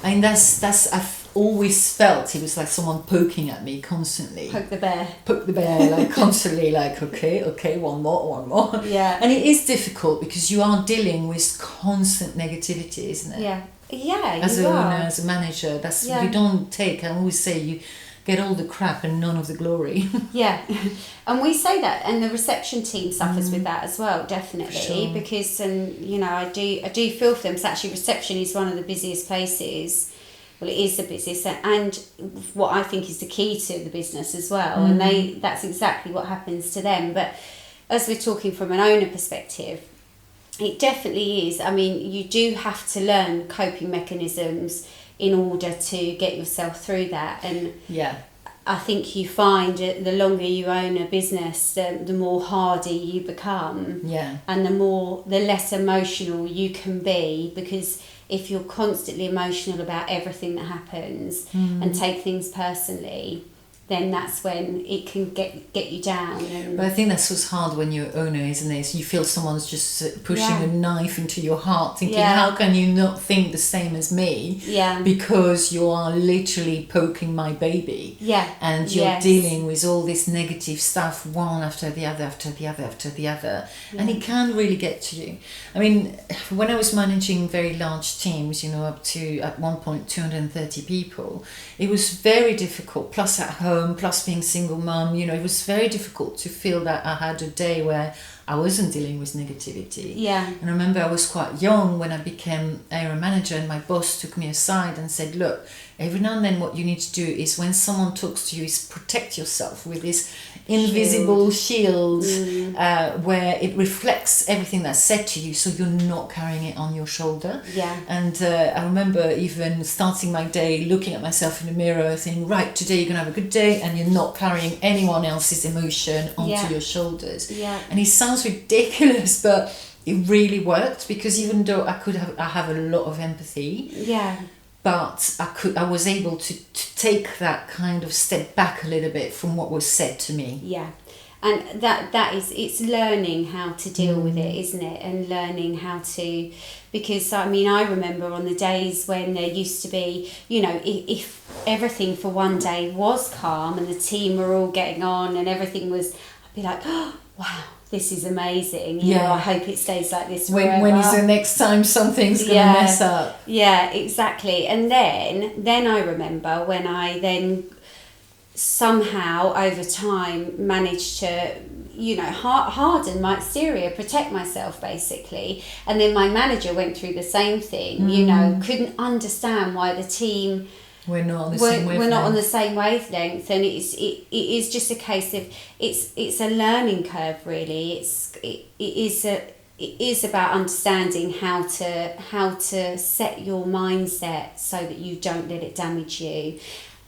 I mean, that's I've always felt it was like someone poking at me constantly. Poke the bear. Poke the bear, like constantly, like, okay, one more. Yeah. And it is difficult because you are dealing with constant negativity, isn't it? Yeah. Yeah, As you an are. owner, as a manager, that's Yeah. you don't take. I always say you get all the crap and none of the glory. Yeah, and we say that, and the reception team suffers with that as well, definitely, Sure. because I do feel for them. So actually, reception is one of the busiest places. Well, it is the busiest, and what I think is the key to the business as well. And that's exactly what happens to them. But as we're talking from an owner perspective, it definitely is. I mean, you do have to learn coping mechanisms in order to get yourself through that. And Yeah. I think you find that the longer you own a business, the more hardy you become. Yeah. And the less emotional you can be, because if you're constantly emotional about everything that happens and take things personally, then that's when it can get you down. And But I think that's what's hard when you're owner, isn't it? So you feel someone's just pushing a knife into your heart, thinking, how can you not think the same as me? Yeah. Because you are literally poking my baby. Yeah. And you're dealing with all this negative stuff, one after the other, and it can really get to you. I mean, when I was managing very large teams, up to, at one point, 230 people, it was very difficult, plus at home, plus being single mum, it was very difficult to feel that I had a day where I wasn't dealing with negativity. Yeah. And I remember I was quite young when I became area manager, and my boss took me aside and said, look, every now and then what you need to do is when someone talks to you is protect yourself with this invisible shield where it reflects everything that's said to you, so you're not carrying it on your shoulder. Yeah. And I remember even starting my day looking at myself in the mirror thinking, right, today you're going to have a good day, and you're not carrying anyone else's emotion onto your shoulders. Yeah. And it sounds ridiculous, but it really worked, because even though I have a lot of empathy, but I was able to take that kind of step back a little bit from what was said to me. Yeah. And it's learning how to deal with it, isn't it? And learning how to, because I mean, I remember on the days when there used to be, if everything for one day was calm and the team were all getting on and everything was, I'd be like, oh, wow, this is amazing. I hope it stays like this forever. When is the next time something's going to mess up? Yeah, exactly. And then I remember when I then somehow over time managed to harden my exterior, protect myself basically, and then my manager went through the same thing. Couldn't understand why the team we're not on the same wavelength. And it is just a case of it's a learning curve, really. It is about understanding how to set your mindset so that you don't let it damage you.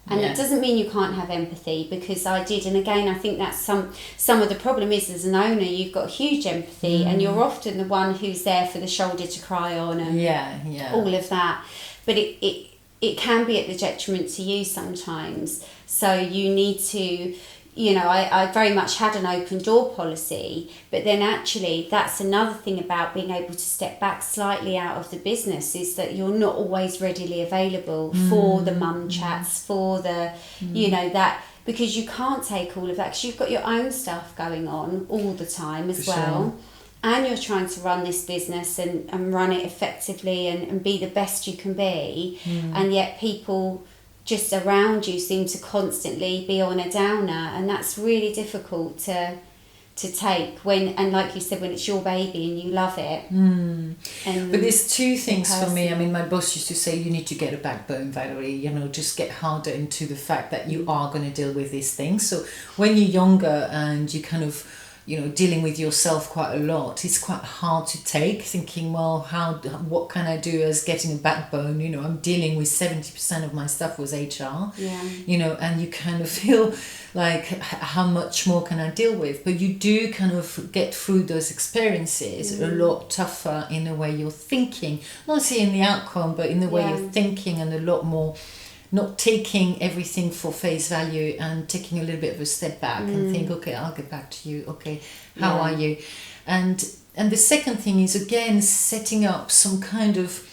And it doesn't mean you can't have empathy, because I did. And again, I think that's some of the problem is, as an owner, you've got huge empathy and you're often the one who's there for the shoulder to cry on and all of that. But it can be at the detriment to you sometimes. So you need to, I very much had an open door policy, but then actually that's another thing about being able to step back slightly out of the business, is that you're not always readily available for the mum chats, for the, that, because you can't take all of that, because you've got your own stuff going on all the time as well. Sure. And you're trying to run this business and run it effectively and be the best you can be. And yet people just around you seem to constantly be on a downer, and that's really difficult to take and like you said, when it's your baby and you love it. But there's two things for me. I mean, my boss used to say, you need to get a backbone, Valerie, just get harder into the fact that you are going to deal with these things. So when you're younger and you kind of dealing with yourself quite a lot, it's quite hard to take, thinking, well, what can I do as getting a backbone? I'm dealing with 70% of my stuff was HR, and you kind of feel like, how much more can I deal with? But you do kind of get through those experiences a lot tougher in the way you're thinking, not seeing the outcome, but in the way you're thinking, and a lot more not taking everything for face value and taking a little bit of a step back and think, okay, I'll get back to you. Okay, how are you? And the second thing is, again, setting up some kind of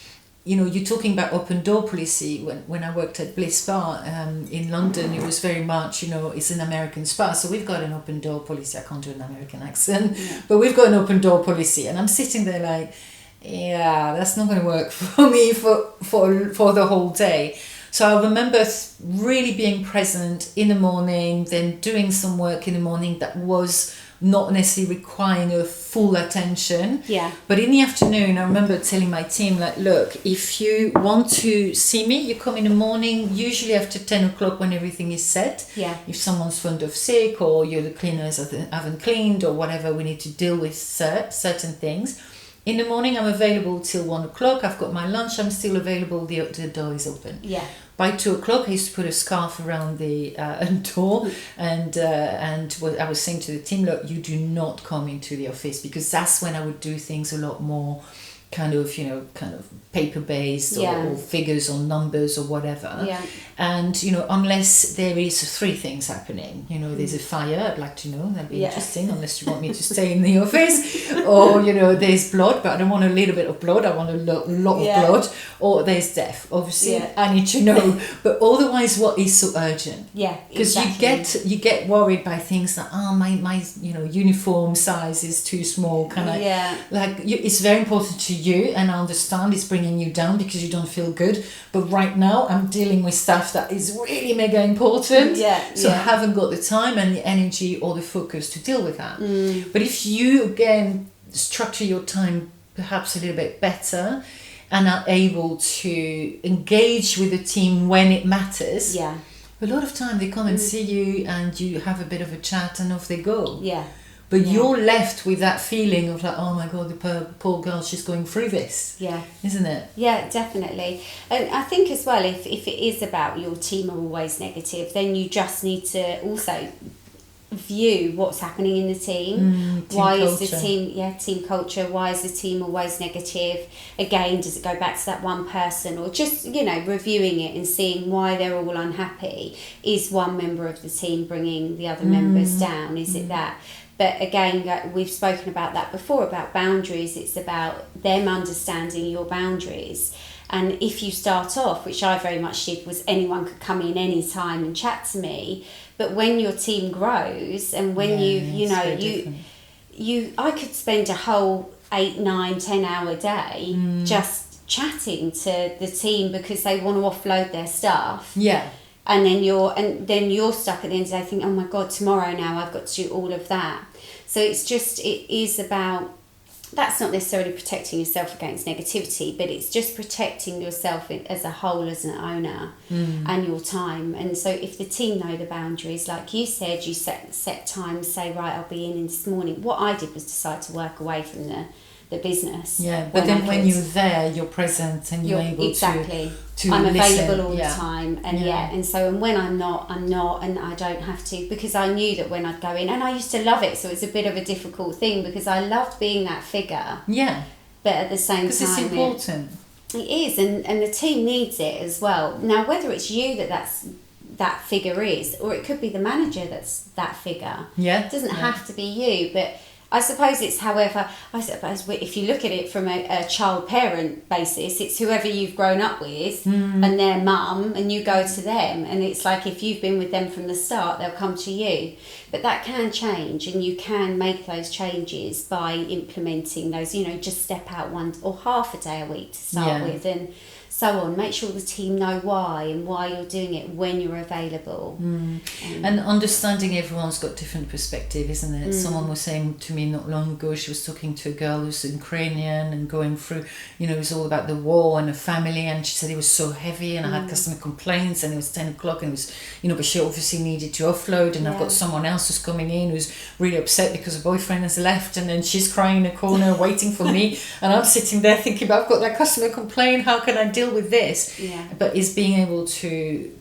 you're talking about open door policy. When I worked at Bliss Spa in London, it was very much, it's an American spa, so we've got an open door policy. I can't do an American accent, but we've got an open door policy, and I'm sitting there like, yeah, that's not going to work for me for the whole day. So I remember really being present in the morning, then doing some work in the morning that was not necessarily requiring a full attention. Yeah. But in the afternoon, I remember telling my team, like, look, if you want to see me, you come in the morning, usually after 10 o'clock when everything is set. Yeah. If someone's phoned off sick, or the cleaners haven't cleaned, or whatever, we need to deal with certain things. In the morning, I'm available till 1 o'clock. I've got my lunch. I'm still available. The door is open. Yeah. By 2 o'clock, I used to put a scarf around the door, and what I was saying to the team, look, you do not come into the office, because that's when I would do things a lot more kind of paper based, or figures or numbers or whatever. Yeah. And unless there is 3 things happening, there's a fire, I'd like to know, that'd be interesting, unless you want me to stay in the office, or there's blood, but I don't want a little bit of blood, I want a lot of blood, or there's death, obviously. I need to know. But otherwise, what is so urgent? Because you get worried by things that my uniform size is too small, it's very important to you, and I understand it's bringing you down because you don't feel good, but right now I'm dealing with stuff that is really mega important, so I haven't got the time and the energy or the focus to deal with that. But if you again structure your time perhaps a little bit better and are able to engage with the team when it matters, a lot of time they come and see you, and you have a bit of a chat, and off they go. But you're left with that feeling of like, oh my God, the poor girl, she's going through this. Isn't it? Yeah, definitely. And I think as well, if it is about your team are always negative, then you just need to also view what's happening in the team. Why is the team culture, why is the team always negative? Again, does it go back to that one person, or just reviewing it and seeing why they're all unhappy? Is one member of the team bringing the other members down? Is it that? But again, we've spoken about that before, about boundaries. It's about them understanding your boundaries. And if you start off, which I very much did, was anyone could come in any time and chat to me. But when your team grows, and when I could spend a whole 8, 9, 10 hour day just chatting to the team because they want to offload their stuff. And then you're stuck at the end of the day thinking, oh my God, tomorrow now I've got to do all of that. So it is about, that's not necessarily protecting yourself against negativity, but it's just protecting yourself as a whole, as an owner, and your time. And so if the team know the boundaries, like you said, you set times, say, right, I'll be in this morning. What I did was decide to work away from the business. But then when you're there, you're present, and you're able to I'm listen. available all the time, and and when I'm not, and I don't have to, because I knew that when I'd go in, and I used to love it, so it's a bit of a difficult thing, because I loved being that figure. But at the same time, because it's important. It is, and the team needs it as well. Now, whether it's you that figure is, or it could be the manager that's that figure. It doesn't have to be you, but I suppose it's if you look at it from a child-parent basis, it's whoever you've grown up with and their mum, and you go to them, and it's like if you've been with them from the start, they'll come to you. But that can change, and you can make those changes by implementing those, just step out 1 or half a day a week to start with, and so on. Make sure the team know why, and why you're doing it when you're available. And understanding everyone's got different perspective, isn't it? Someone was saying to me not long ago, she was talking to a girl who's Ukrainian and going through, it was all about the war and the family, and she said it was so heavy, and I had customer complaints, and it was 10 o'clock, and it was, but she obviously needed to offload, and I've got someone else who's coming in who's really upset because her boyfriend has left, and then she's crying in a corner waiting for me, and I'm sitting there thinking, I've got that customer complaint, how can I deal with this? But is being able to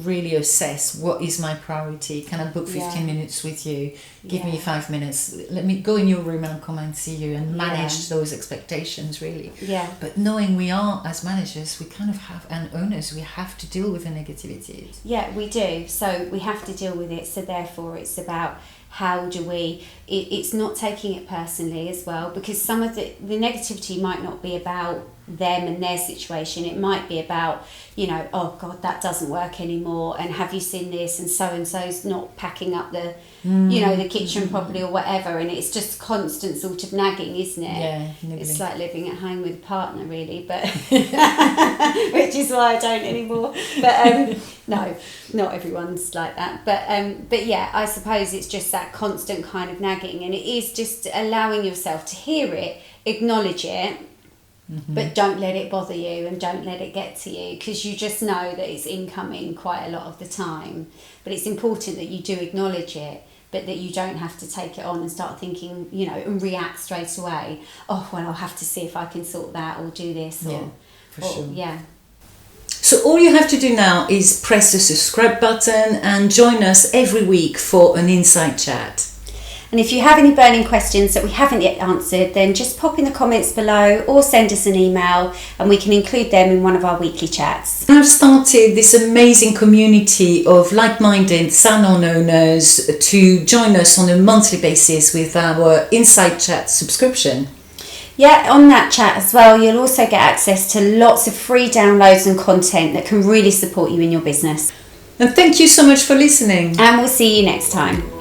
really assess, what is my priority? Can I book 15 minutes with you? Give me 5 minutes, let me go in your room and I'll come and see you, and manage those expectations, really. But knowing we are, as managers, we kind of have, and owners, we have to deal with the negativity. We do, so we have to deal with it, so therefore it's about how do we, it's not taking it personally as well, because some of the negativity might not be about them and their situation. It might be about, you know, oh God, that doesn't work anymore, and have you seen this, and so's not packing up the you know, the kitchen properly or whatever, and it's just constant sort of nagging, isn't it? Yeah, it's like living at home with a partner, really, but which is why I don't anymore. But no, not everyone's like that. But yeah, I suppose it's just that constant kind of nagging, and it is just allowing yourself to hear it, acknowledge it, but don't let it bother you and don't let it get to you, because you just know that it's incoming quite a lot of the time. But it's important that you do acknowledge it, but that you don't have to take it on and start thinking, you know, and react straight away. Oh, well, I'll have to see if I can sort that or do this. Yeah, for sure. Yeah. So all you have to do now is press the subscribe button and join us every week for an Insight Chat. And if you have any burning questions that we haven't yet answered, then just pop in the comments below or send us an email and we can include them in one of our weekly chats. I've started this amazing community of like-minded salon owners to join us on a monthly basis with our Insight Chat subscription. Yeah, on that chat as well, you'll also get access to lots of free downloads and content that can really support you in your business. And thank you so much for listening. And we'll see you next time.